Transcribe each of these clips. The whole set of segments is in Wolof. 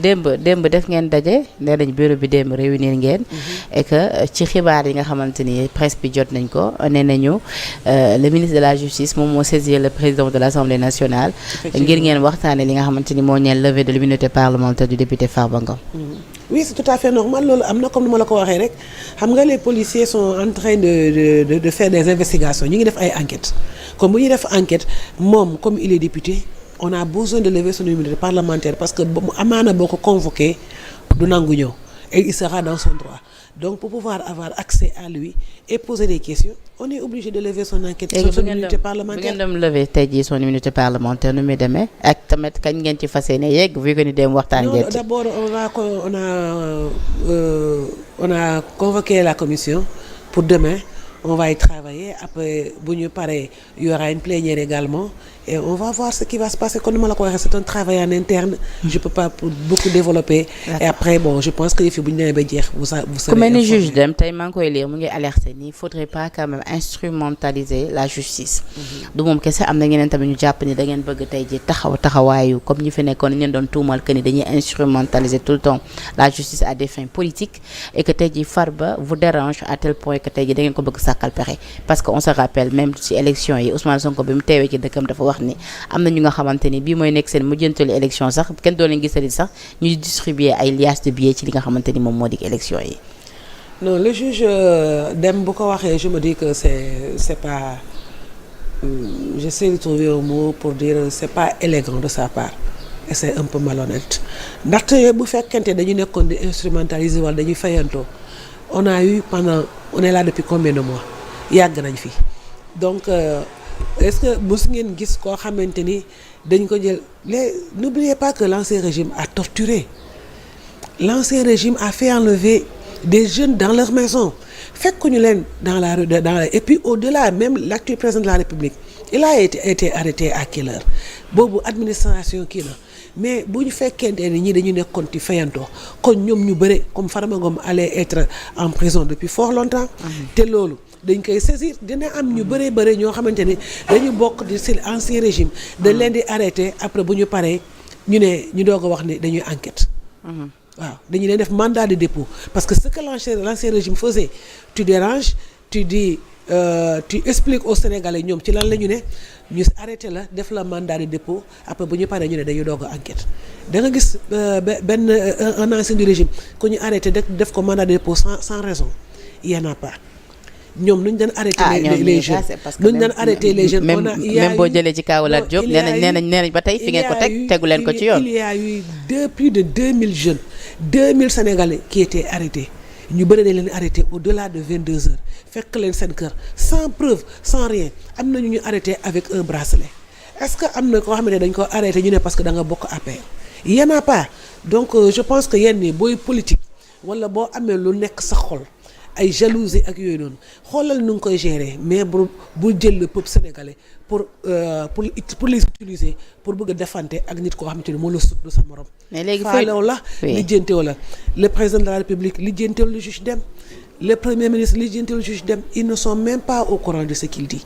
démb def ngeen daje nee nañ bureau bi démb réunir ngeen. et que ci xibaar yi nga xamante ni presse bi jot nañ ko nee nañu le ministre de la justice moom moo saisir le président de l'Assemblée nationale. ngir ngeen waxtaane li nga xamante ni moo ñeel levée de l'immunité parlementaire du député Farba Ngom. oui c'est tout à fait normal loolu am na comme ni ma la ko waxee rek xam nga les policiers sont en train de faire des investigations ñu ngi def ay enquêtes comme bu ñuy def enquête moom comme il est député. On a besoin de lever son immunité parlementaire parce que amaana boo ko convoqué du nangu ñëw et il sera dans son droit donc pour pouvoir avoir accès à lui et poser des questions on est obligé de lever son enquête sur son immunité parlementaire. bu ngeen dem lever tey jii son immunité parlementaire nu muy demee ak tamit kañ ngeen ci fas yéene yegg vu que ni dem waxtaan ngeen ci. D'abord on a convoqué la commission pour demain. On va y travailler après bu ñu paree il y aura une plénière également et on va voir ce qui va se passer comme ni ma la ko waxee c'est un travail en interne. Je peux pas beaucoup développer. Et après bon je pense que fi bu ñu demee ba jeex vous serez ku mel ni juge dem tey maa ngi koy lire mu ngi alerter ni il faudrait pas quand même instrumentaliser la justice. du moom kese am na ñeneen tamit ñu jàpp ni da ngeen bëgg tey ji taxawaayu comme ñi fi nekkoon ñeen doon tuumal que ni dañuy instrumentaliser tout le temps la justice à des fins politiques et que tey ji Farba vous dérange à tel point que tey ji da ngeen ko bëgg sàkkal pexe parce que on se rappelle même ci élection yi Ousmane Sonko bi mu teewee ci dëkkam dafa wax ni am na ñu nga xamante ni bii mooy nekk seen mujjantalu élection sax kenn doo leen gisali sax ñuy distribuer ay liasses de billets ci li nga xamante ni moom moo di élection yi. non le juge dem bu ko waxee je me dis que c'est pas j'essaie de trouver un mot pour dire c'est pas élégant de sa part et c'est un peu malhonnête ndaxte bu fekkente dañu nekkoon di instrumentaliser wala dañuy fayantoo on est là depuis combien de mois yàgg nañ fi donc est-ce que mos ngeen gis koo xamante ni dañ ko jël n'oubliez pas que l'ancien régime a torturé l'ancien régime a fait enlever des jeunes dans leur maison fekkuñu leen dans la rue et puis au-delà même l'actuel président de la République il a été arrêté à quelle heure boobu administration kii la mais bu ñu fekkente ni ñii dañu nekkoon ci fayantoo kon ñoom ñu bëre comme Farba Ngom allait être en prison depuis fort longtemps. te loolu dañ koy saisir dina am ñu bëre ñoo xamante ni dañu bokk di ci ancien régime. dañ leen di arrêter après bu ñu paree ñu doog a wax ni dañuy enquête. waaw dañu leen def mandat de dépôt parce que ce que l'ancien régime faisait tu déranges tu dis tu expliques aux Sénégalais ñoom ci lan la ñu ne ñu arrêté la def la mandat de dépôt après bu ñu paree ñu ne dañuy doog a enquête da nga gis benn un ancien du régime ku ñu arrêté def ko mandat de dépôt sans raison il y en a pas ñoom nu ñu daan arrêté les jeunes nu ñu daan arrêté les jeunes même boo jëlee ci kaw Lat Diop nee nañ ba tey fi ngeen ko tegu leen ko ci yoon. il y a eu plus de 2000 jeunes 2000 Sénégalais qui étaient arrêtés ñu bëri dañ leen arrêté au-delà de 22 heures fekk leen seen kër sans preuve sans rien am na ñu arrêté avec un bracelet est-ce que am na koo xam ne dañ ko arrêté ñu ne parce que da nga bokk APR il y en a pas donc je pense que yenn ni booy politique wala boo amee lu nekk sa xol ay jalousie ak yooyu noonu xoolal nu ngi koy gérer mais bu jël le peuple sénégalais pour les utiliser pour bëgg a defante ak nit koo xamante ni moo la sut du sa morom. mais léegi faalew la lijjantew la le président de la République lijjantew le juge Dème le premier ministre lijjantew le juge Dème ils ne sont même pas au courant de ce qu'il dit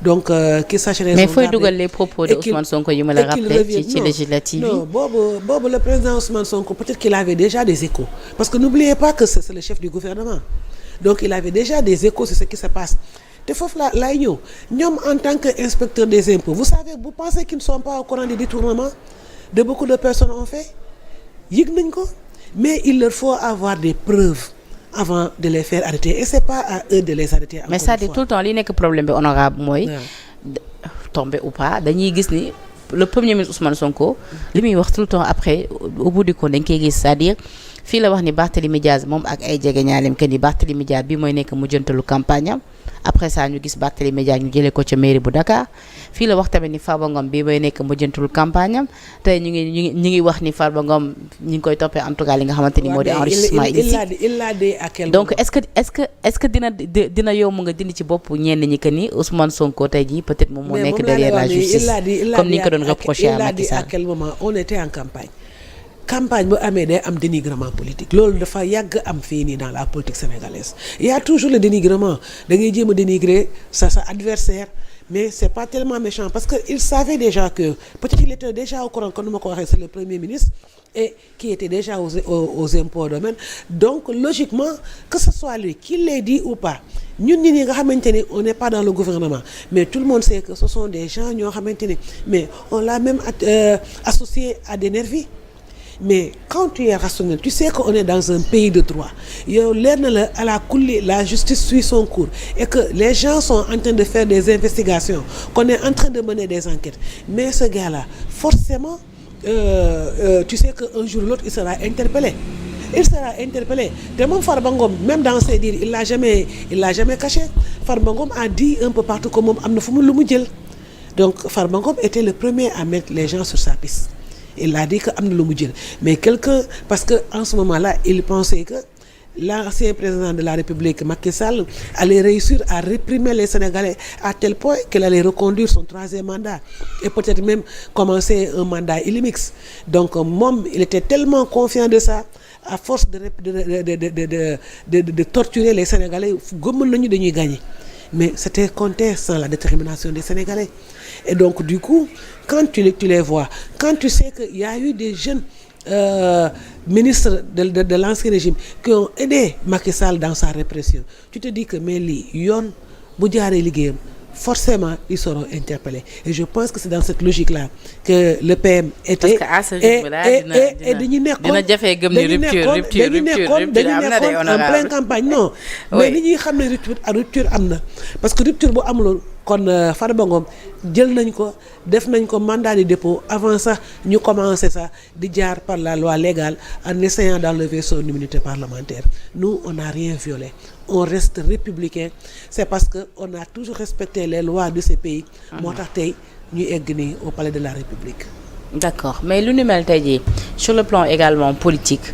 donc qu'il sache raison mais fooy dugal les propos de Ousmane Sonko yi ma la rappelé ci législative yi. non boobu le président Ousmane Sonko peut-être qu'il avait déjà des échos parce que n'oubliez pas que c'est le chef du gouvernement donc il avait déjà des échos sur ce qui se passe te foofu laay ñëw ñoom en tant que inspecteur des impôts vous savez vous pensez qu'ils ne sont pas au courant des détournements de beaucoup de personnes ont fait yëg nañ ko mais il leur faut avoir des preuves avant de les faire arrêter et c'est pas à eux de les arrêter. mais ça dit tout le temps li nekk problème bi honorable mooy tombé ou pas dañuy gis ni le premier ministre Ousmane Sonko li muy wax tout le temps après au bout du compte dañ koy gis c'est-à-dire fii la wax ni Barthélémy Diaz moom ak ay jege ñaaleem que ni Barthélémy Diaz bi mooy nekk mujjantalu campagne am après ça ñu gis Barthélémy Diaz ñu jëlee ko ca mairie bu Dakar fii la wax tamit ni Farba Ngom bii mooy nekk mujjantalu campagne am tey ñu ngi wax ni Farba Ngom ñu ngi koy toppee en tout cas li nga xamante ni moo di enrichissement illicite il l'a dit à quel donc est-ce que dina yomb nga dindi ci bopp ñenn ñi que ni Ousmane Sonko tey jii peut-être moom moo nekk derrière la justice comme ni ñu ko doon reproché à Macky Sall. à quel moment on était en campagne bu amee day am dénigrement politique loolu dafa yàgg am fii nii dans la politique sénégalaise il y a toujours le dénigrement da ngay jéem a dénigrer sa adversaire mais c'est pas tellement méchant parce que il savait déjà que peut-être il était déjà au courant comme ni ma ko waxee c'est le premier ministre et qui était déjà aux impôts domaine. Donc logiquement que ce soit lui qui l'ait dit ou pas ñun nit ñi nga xamante ni on n'est pas dans le gouvernement mais tout le monde sait que ce sont des gens ñoo xamante ni mais on l'a même associé à des nervis. Mais quand tu es rationnel, tu sais qu'on est dans un pays de droit. Yow leer na la à la kulli la justice suit son cours et que les gens sont en train de faire des investigations, qu'on est en train de mener des enquêtes. Mais ce gars-là, forcément, tu sais qu'un jour ou l'autre, il sera interpellé. Il sera interpellé. De mon Farba Ngom, même dans ses dires, il l'a jamais caché. Farba Ngom a dit un peu partout que moom am na fu mu lu mu jël. Donc Farba Ngom était le premier à mettre les gens sur sa piste. Il a dit que am na lu mu jël. Mais quelqu'un, parce que en ce moment-là, il pensait que l'ancien président de la République, Macky Sall, allait réussir à réprimer les Sénégalais à tel point qu'il allait reconduire son 3e mandat et peut-être même commencer un mandat illimix. Donc moom, il était tellement confiant de ça, à force de torturer les Sénégalais, gëmoon nañu dañuy gagner. Mais c'était compté sans la détermination des Sénégalais. Et donc du coup, quand tu les vois, quand tu sais qu'il y a eu des jeunes ministres de l'ancien régime qui ont aidé Macky Sall dans sa répression, tu te dis que mais lii yoon bu jaaree liggéeyam forcément ils seront interpellés. Et je pense que c'est dans cette logique-là que le PM était. Parce que à ce rythme-là dañu nekkoon dina jafe gëm ni rupture am na de en pleine campagne non. mais li ñuy xam ne rupture am na parce que rupture bu amuloon kon Farba Ngom jël nañ ko def nañ ko mandat de dépôt avant ça ñu commencé ça di jaar par la loi légale en essayant d'enlever son immunité parlementaire. Nous on n'a rien violé. On reste républicain. C'est parce que on a toujours respecté les lois de ce pays. moo tax tey ñu egg nii au palais de la République. D'accord mais lu ni mel tey jii sur le plan également politique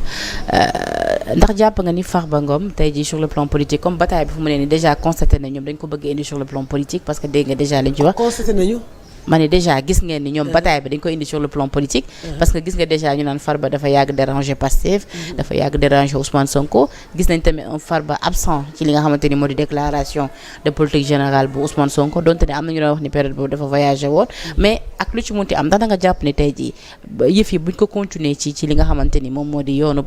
ndax jàpp nga ni Farba Ngom tey jii sur le plan politique comme bataille bi fu mu ne nii déjà constaté na ñoom dañ ko bëgg indi sur le plan politique parce que dégg nga déjà liñ ci wax. constaté nañu. ma ne déjà gis ngeen ni ñoom bataille bi dañ ko indi sur le plan politique. parce que gis nga déjà ñu naan Farba dafa yàgg déranger Pastef. dafa yàgg déranger Ousmane Sonko. gis nañ tamit un Farba absent ci li nga xamante ni moo di déclaration de politique générale bu Ousmane Sonko donte ne am na ñu doon wax ni période boobu dafa voyagé woon. mais ak lu ci munti am ndax da nga jàpp ni tey jii yëf yi buñ ko continuer ci li nga xamante ni moom moo di yoonu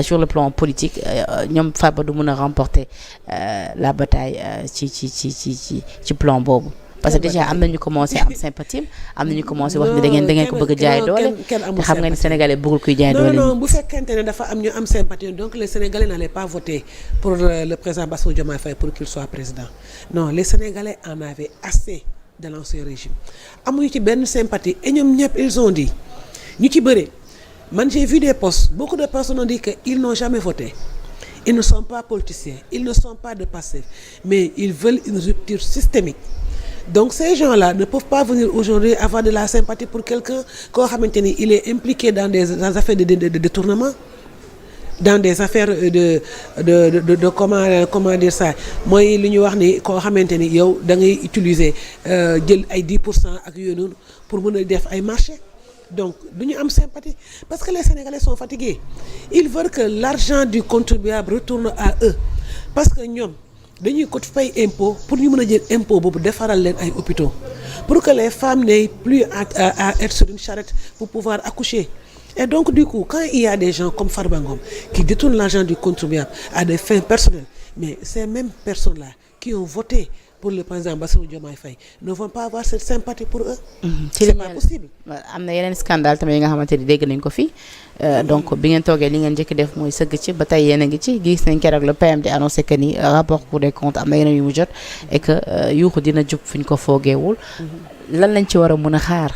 sur le plan politique ñoom Farba du mun a remporter la bataille ci plan boobu. parce que déjà am na ñu commencé am sympathie am na ñu commencé wax ni da ngeen ko bëgg a jaay doole te xam nga ni sénégalais bëggul kuy jaay doole. non bu fekkente ne dafa am ñu am sympathie donc les sénégalais n'allaient pas voter pour le président Bassirou Diomaye Faye pour qu'il soit président non les sénégalais en avaient assez de l'ancien régime amuñu ci benn sympathie et ñoom ñëpp ils ont dit ñu ci bëre man j'ai vu des posts beaucoup de personnes ont dit que ils n'ont jamais voté. Ils ne sont pas politiciens ils ne sont pas de Pastef mais ils veulent une rupture systémique. Donc ces gens-là ne peuvent pas venir aujourd'hui avoir de la sympathie pour quelqu'un koo xamante ni il est impliqué dans des affaires de détournement dans des affaires de comment dire ça mooy li ñu wax ni koo xamante ni yow da ngay utiliser jël ay 10% ak yooyu noonu pour mën a def ay marché donc du ñu am sympathie parce que les Sénégalais sont fatigués ils veulent que l'argent du contribuable retourne à eux parce que ñoom dañuy ko fay impôt pour ñu mën a jël impôt boobu defaral leen ay hôpitaux pour que les femmes n'aient plus à être sur une charrette pour pouvoir accoucher. Et donc du coup quand il y a des gens comme Farba Ngom qui détournent l'argent du contribuable à des fins personnelles mais ces mêmes personnes-là qui ont voté pour le président Bassirou Diomaye Faye ne vont pas avoir cette sympathie pour eux. C'est pas possible. am na yeneen scandale tamit yi nga xamante ni dégg nañ ko fi donc bi ngeen toogee li ngeen njëkk def mooy sëgg ci ba tey yéen a ngi ci gis nañ keroog le PM di annoncé que ni rapport Cour des comptes am na yeneen yu mu jot et que yuuxu dina jub fi ñu ko foogeewul lan lañ ci war a mën a xaar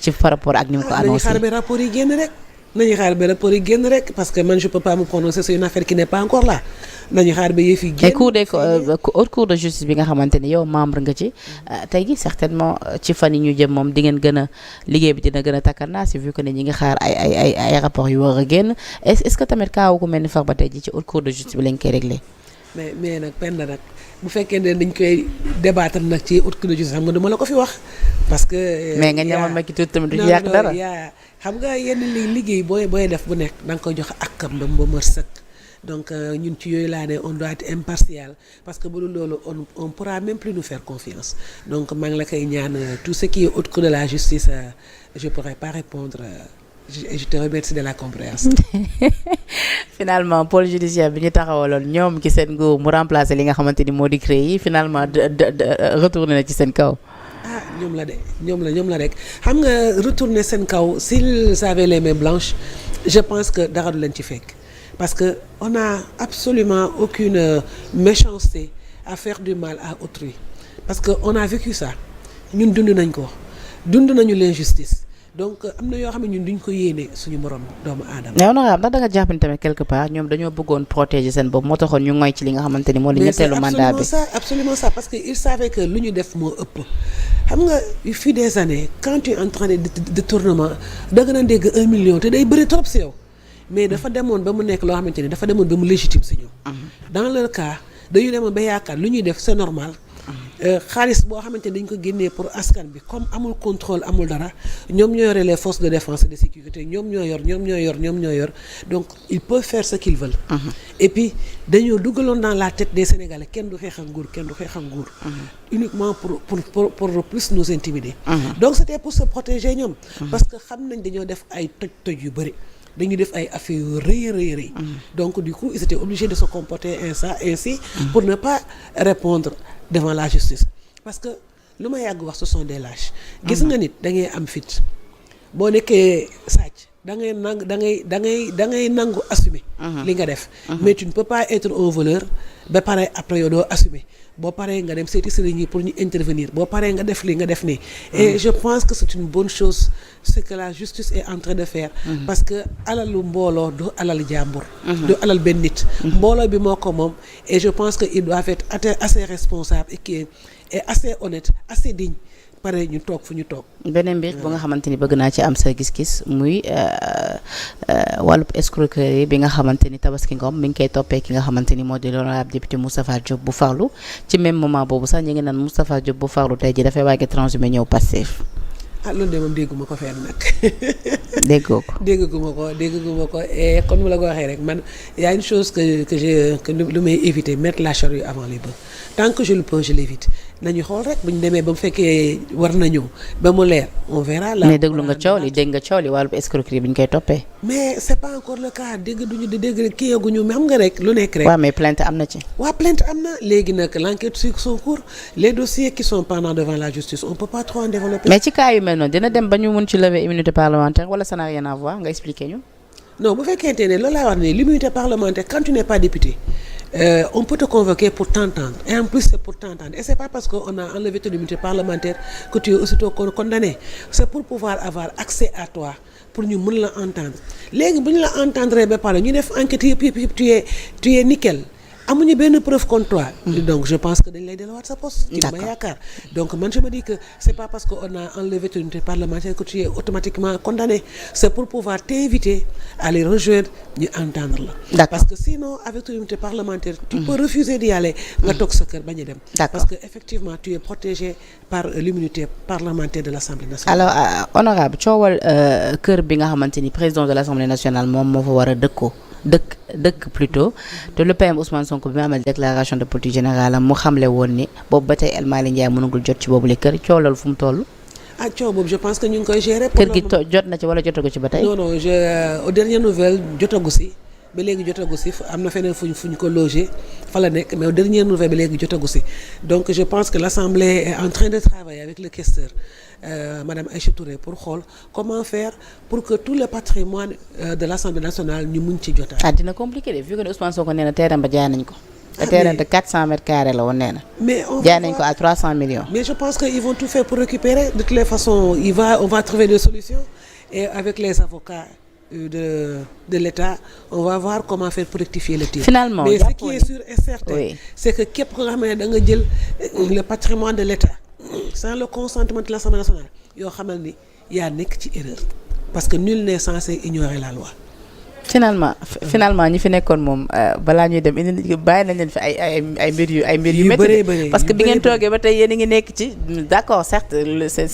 ci par rapport ak ni mu ko annoncé. nañu xaar ba rapport yi génn rek. nañu xaar ba rapport yi génn rek parce que man je peux pas me prononcer sur une affaire qui n'est pas encore là nañu xaar ba yëf yi génn. et haute cour de justice bi nga xamante ni yow membre nga ci tey gi certainement ci fan yi ñu jëm moom di ngeen gën a liggéey bi dina gën a takkarnaa si vu que ne ñi ngi xaar ay rapports yu war a génn est-ce que tamit kaawu ku mel ni Farba tey ji ci haute cour de justice bi lañ koy réglé. mais nag Penda nag bu fekkee ne dañ koy débattre nag ci haute cour de justice xam nga duma la ko fi wax parce que. mais nga ñamal ma ci tuuti tamit du ci yàq dara. xam nga yenn liggéey booy def bu nekk da nga koy jox akkam ba mu mër sëkk donc ñun ci yooyu laa ne on doit être impartial parce que bu dul loolu on pourra même plus nous faire confiance donc maa ngi la koy ñaan tout ce qui est haute cour de la justice je pourrais pas répondre je te remercie de la compréhension. Finalement pôle judiciaire bi ñu taxawaloon ñoom ci seen nguur mu remplacer li nga xamante ni moo di CREI yi finalement retourné na ci seen kaw. ah ñoom la rek xam nga retourner seen kaw s'ils avaient les mains blanches je pense que dara du leen ci fekk parce que on a absolument aucune méchanceté à faire du mal à autrui parce que on a vécu ça ñun dund nañu l'injustice donc am na yoo xam ne ñun duñ ko yéene suñu morom doomu aadama. mais honorable ndax da nga jàpp ni tamit quelque part ñoom dañoo bëggoon protéger seen bopp moo taxoon ñu ngoy ci li nga xamante ni moo di ñetteelu mandat bi. absolument ça parce que ils savaient que lu ñu def moo ëpp xam nga fii des années quand tu es en train de détournement da nga dégg 1 million te day bëri trop si yow mais dafa demoon ba mu nekk loo xamante ni dafa demoon ba mu légitime si ñoom. dans leur cas dañu demoon ba yaakaar lu ñuy def c'est normal. xaalis boo xamante ni dañ ko génnee pour askan bi comme amul contrôle amul dara ñoom ñoo yore les forces de défense et de sécurité ñoom ñoo yor donc ils peuvent faire ce qu'ils veulent. et puis dañoo dugaloon dans la tête des Sénégalais kenn du xeex ak nguur uniquement pour plus nous intimider. donc c'était pour se protéger ñoom. parce que xam nañ dañoo def ay toj yu bëri. dañu def ay affaires yu rëy donc du coup ils étaient obligés de se comporter ainsi pour ne pas répondre devant la justice parce que lu ma yàgg wax ce sont des lâches. gis nga nit da ngay am fit boo nekkee sàcc da ngay nangu assumer. li nga def. mais tu ne peux pas être un voleur ba pare après yow doo assumer boo paree nga dem seeti sëriñ yi pour ñu intervenir boo paree nga def li nga def nii. et je pense que c'est une bonne chose ce que la justice est en train de faire. parce que alalu mbooloo du alal jàmbur. du alal benn nit. mbooloo bi moo ko moom et je pense que ils doivent être assez responsables et assez honnêtes assez dignes pare ñu toog fu ñu toog. beneen mbir bu nga xamante ni bëgg naa ci am sa gis-gis muy wàllub escroquerie bi nga xamante ni Tabaski Ngom mi ngi koy toppee ki nga xamante ni moo di l'honorable député Moustapha Diop bu Farlu ci même moment boobu sax ñu ngi naan Moustapha Diop bu Farlu tey ji dafay waage transhumé ñëw Pastef. loolu de moom dégguma ko fenn nag. dégguma ko et kon mu la ko waxee rek man y a une chose que lu may éviter mettre la charrue avant les bœufs tant que je le peux je l'évite nañu xool rek bu ñu demee ba mu fekkee war na ñëw ba mu leer on verra. mais dégg nga coow li wàllu escroquerie bi ñu koy toppee. mais c'est pas encore le cas dégg kii yaguñu mais xam nga rek lu nekk rek. waaw mais plainte am na ci. waaw plainte am na léegi nag l'enquête suit son cours les dossiers qui sont pendants devant la justice on peut pas trop en développer. mais ci cas yu mel noonu dina dem ba ñu mun ci lever immunité parlementaire wala ça n'a rien à voir nga expliquer ñu. non bu fekkente ne loolu laa wax ne l'immunité parlementaire quand tu n'es pas député on peut te convoquer pour t'entendre et en plus c'est pour t'entendre et c'est pas parce qu'on a enlevé ton immunité parlementaire que tu es aussitôt condamné c'est pour pouvoir avoir accès à toi pour ñu mën la entendre léegi bu ñu la entendre ba pare ñu def enquête yëpp tu es nickel amuñu benn preuve contre toi. Donc je pense que dañ lay delluwaat sa poste. ci ma yaakaar donc man je me dis que c'est pas parce que on a enlevé ton immunité parlementaire que tu es automatiquement condamné c'est pour pouvoir t'inviter à les rejoindre ñu entendre la. D'accord. Parce que sinon avec ton immunité parlementaire. tu peux refuser d'y aller. nga toog sa kër bañ a dem. D'accord. Parce que effectivement tu es protégé par l'immunité parlementaire de l'Assemblée nationale. Alors honorable coowal kër bi nga xamante ni président de l'Assemblée nationale moom moo fa war a dëkk plutôt te le PM Ousmane Sonko bi ma amal déclaration de politique générale mu xamle woon ni boobu ba tey El Malick Ndiaye mënagul jot ci boobu le kër coow loolu fu mu toll. Coow boobu je pense que ñu ngi koy gérer. kër gi jot na ci wala jotagu ci ba tey. non aux dernières nouvelles jotagu si ba léegi jotagu si am na feneen fuñ ko loger fa la nekk mais aux dernières nouvelles ba léegi jotagu si donc je pense que l'Assemblée est en train de travailler avec le questeur Madame Aïcha Touré pour xool comment faire pour que tout le patrimoine de l'Assemblée nationale ñu mun ci jotaat. Dina compliqué de vu que Ousmane Sonko nee na terrain ba jaay nañ ko. te terrain de 400 mètres carrés la woon nee na. mais jaay nañ ko à 300 millions. mais je pense que ils vont tout faire pour récupérer de toutes les façons on va trouver des solutions et avec les avocats de l'État on va voir comment faire pour rectifier le tir. Finalement mais ce qui est sûr et certain. Oui. C'est que képp ko nga xam ne da nga jël le patrimoine de l'État sans le consentement de l'Assemblée nationale yoo xamal ni yaa nekk ci erreur parce que nul n'est censé ignorer la loi. finalement ñi fi nekkoon moom balaa ñuy dem indi bàyyi nañ leen fi ay mbir yu métti parce que bi ngeen toogee ba tey yéen a ngi nekk ci d'accord certes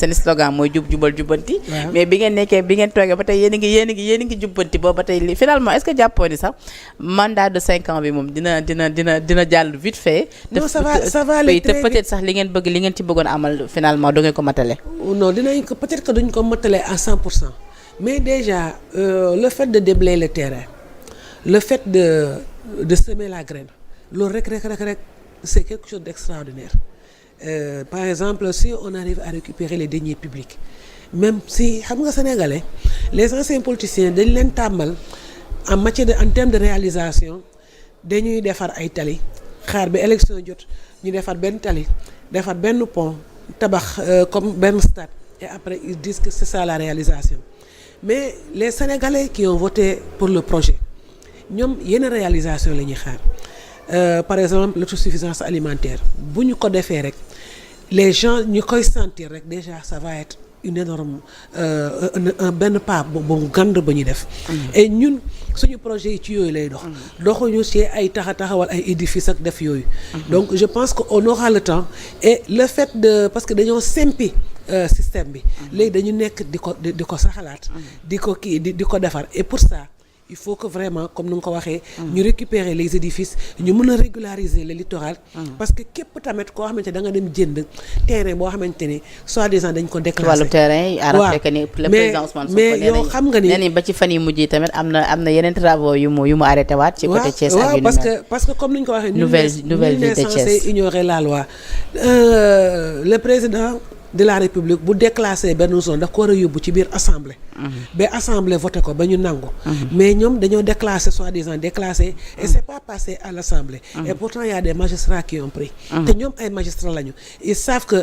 seen slogan mooy jubal jubbanti mais bi ngeen toogee ba tey yéen a ngi jubbanti boobu ba tey li finalement est-ce que jàppoo ni sax mandat de 5 ans bi moom dina jàll vite fait. non ça va aller très vite te peut-être sax li ngeen ci bëggoon amal finalement du ngeen ko matale. non dinañ ko peut-être que duñ ko matale à 100%. mais déjà le fait de déblayer le terrain, le fait de semer la graine loolu rek c'est quelque chose d'extraordinaire. Par exemple, si on arrive à récupérer les deniers publics, même si xam nga sénégalais les anciens politiciens dañ leen tàmmal en termes de réalisation dañuy defar ay tali xaar bi élection jot ñu defar benn tali defar benn pont tabax comme benn stade et après ils disent que c'est ça la réalisation. Mais les sénégalais qui ont voté pour le projet ñoom yenn réalisation la ñuy xaar. Par exemple l'autosuffisance alimentaire bu ñu ko defee rek les gens ñu koy sentir rek déjà ça va être une énorme benn pas bu gand ba ñu def. Et ñun suñu projet yi ci yooyu lay dox. doxuñu ci ay taxawal ay édifices ak def yooyu. Donc je pense que on aura le temps et le fait de parce que dañoo sempi système bi. léegi dañu nekk di ko saxalaat. di ko defar et pour ça. Il faut que vraiment comme ni nga ko waxee. ñu récupérer les édifices ñu mën a régulariser le littoral. Parce que képp tamit koo xamante da nga dem jënd terrain boo xamante ni soi-disant dañ ko déclassé. wàllu terrain yi. waaw que ni le président Ousmane Sonko mais yow xam nga ni. nee nañ ba ci fan yi mujj tamit am na yeneen travaux yu mu arrêté waat. ci côté Thiès ak yu parce que comme ni ñu ko waxee. nouvelle ville de Thiès censé ignorer la loi. Le président de la République bu déclassé benn zone daf ko war a yóbbu ci biir assemblée. ba assemblée voté ko ba ñu nangu. mais ñoom dañoo déclassé soi-disant déclassé. et c'est pas passé à l'assemblée. Et pourtant il y a des magistrats qui ont pris. te ñoom ay magistrats lañu. Ils savent que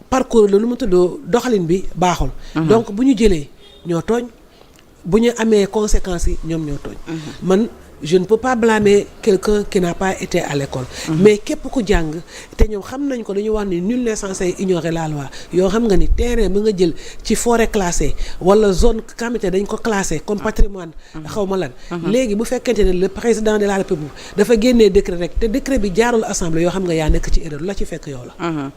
parcours la lu mu tudd doxalin bi baaxul. donc bu ñu jëlee ñoo tooñ bu ñu amee conséquences yi ñoom ñoo tooñ. man je ne peux pas blâmer quelqu'un qui n'a pas été à l'école. Mais képp ku jàng te ñoom xam nañ ko dañuy wax ni nul n'est censé ignorer la loi yoo xam nga ni terrain bi nga jël ci forêt classée wala zone comité dañ ko classé comme patrimoine xaw ma lan. léegi bu fekkente ne le président de la République dafa génnee décret rek te décret bi jaarul assemblée yoo xam nga yaa nekk ci erreur la ci fekk yow la.